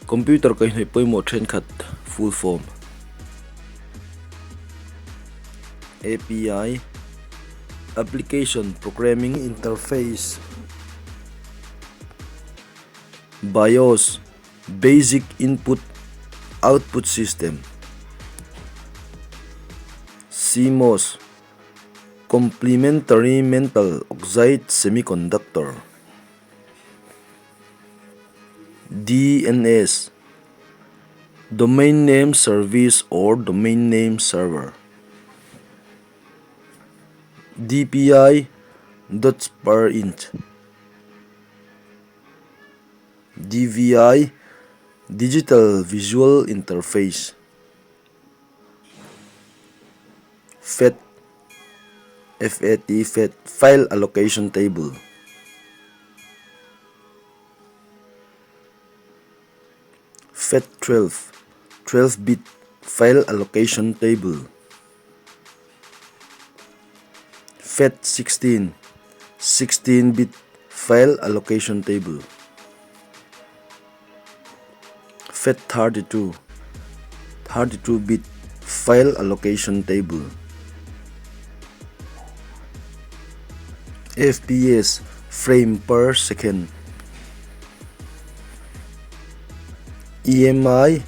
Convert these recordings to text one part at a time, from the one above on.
Computer kaih hnawih pawimawh thenkhat Fullform. API Application Programming Interface. BIOS Basic Input Output System. CMOS Complementary Metal Oxide Semiconductor. DNS Domain Name Service or Domain Name Server. DPI Dots per inch. DVI Digital Visual Interface. FAT File Allocation Table. FAT12 12-bit File Allocation Table. FAT16 16-bit File Allocation Table. FAT32 32-bit File Allocation Table. FPS Frame per second. EMI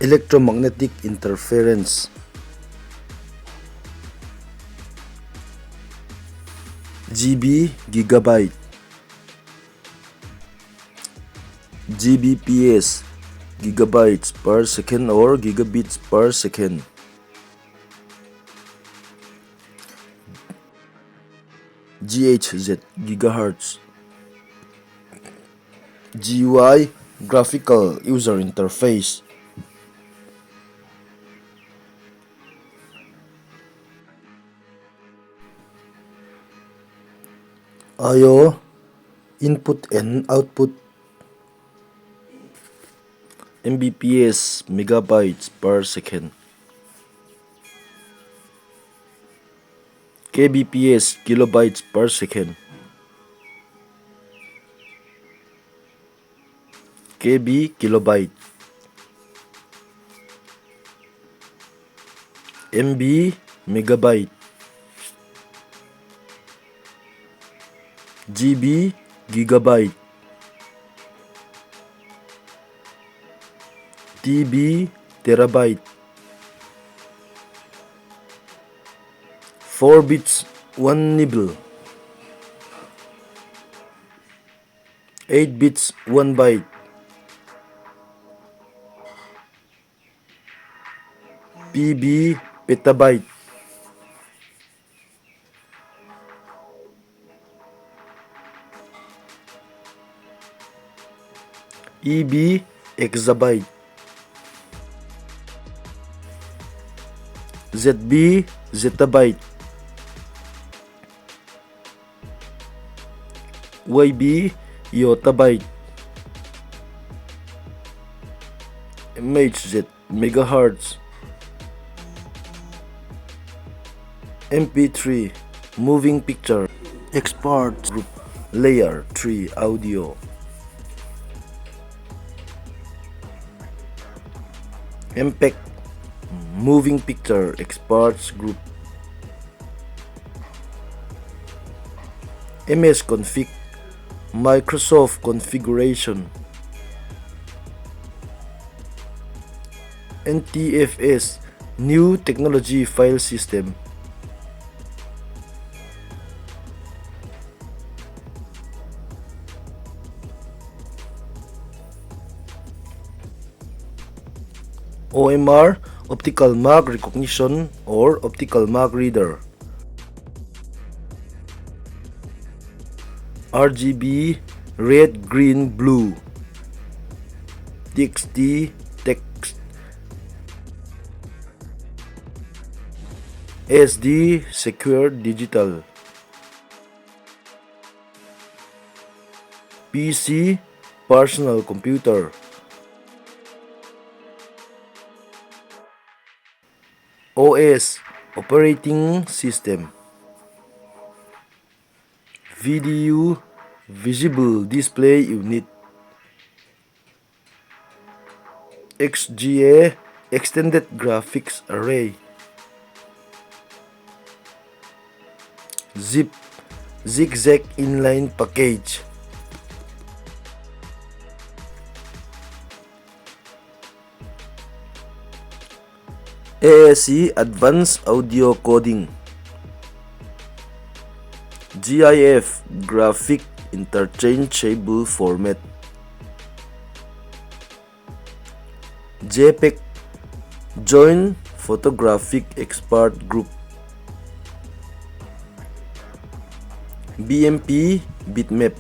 Electromagnetic Interference. GB Gigabyte. GBps Gigabytes per second or Gigabits per second. GHz Gigahertz. GUI Graphical User Interface. I/O Input and Output. Mbps Megabytes per second. Kbps Kilobytes per second. KB Kilobyte. MB Megabyte. GB Gigabyte. TB Terabyte. 4 bits 1 nibble. 8 bits 1 byte. PB Petabyte. EB Exabyte. ZB Zettabyte. YB Yottabyte. MHZ Megahertz. MP3 Moving Picture Export Group Layer 3 Audio. MPEG Moving Picture Exports Group. MS Config Microsoft Configuration. NTFS New Technology File System. OMR Optical Mark Recognition or Optical Mark Reader. RGB Red, Green, Blue. TXT Text. SD Secure Digital. PC Personal Computer. OS Operating System. Video Visible Display Unit. XGA Extended Graphics Array, Zip Zigzag Inline Package, AAC Advanced Audio Coding, GIF Graphic Interchangeable Format, JPEG Joint Photographic Expert Group, BMP Bitmap,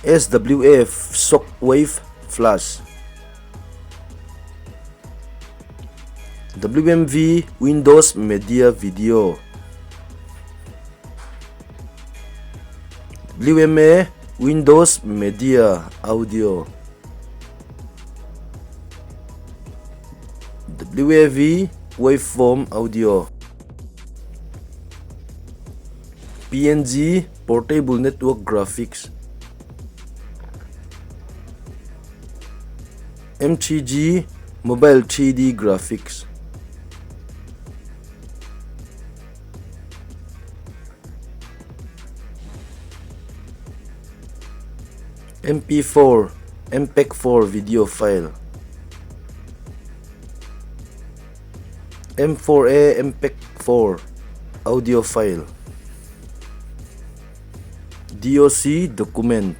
SWF Shockwave Flash, WMV Windows Media Video, WMA Windows Media Audio, WAV Waveform Audio, PNG Portable Network Graphics, M3G Mobile 3D Graphics, MP4 MPEG-4 video file, M4A MPEG-4 audio file, DOC document,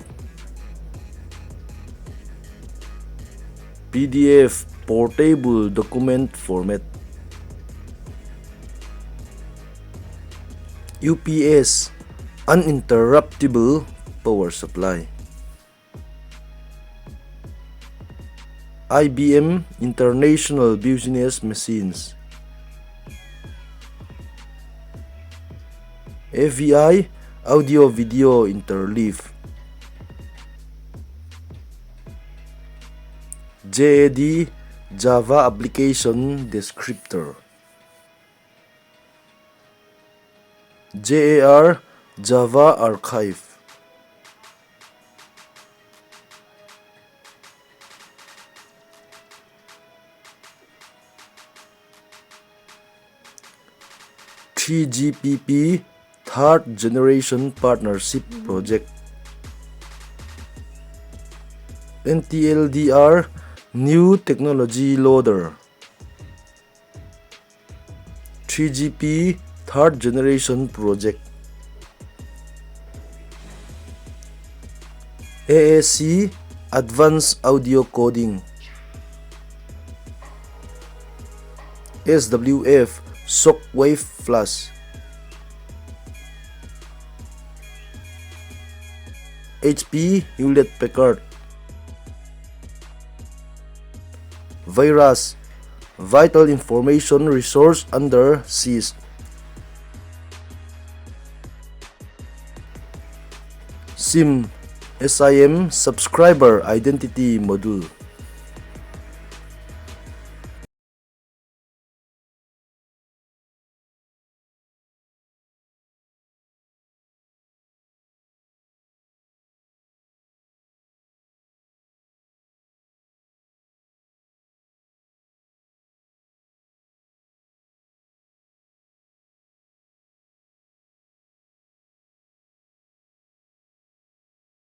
PDF portable document format, UPS uninterruptible power supply, IBM International Business Machines, AVI Audio Video Interleave, JAD Java Application Descriptor, JAR Java Archive, GPP Third Generation Partnership Project, NTLDR New Technology Loader, 3GP Third Generation Project, AAC Advanced Audio Coding, SWF Shockwave Flash, HP Hewlett-Packard, Virus Vital Information Resource under SIS, SIM Subscriber Identity Module,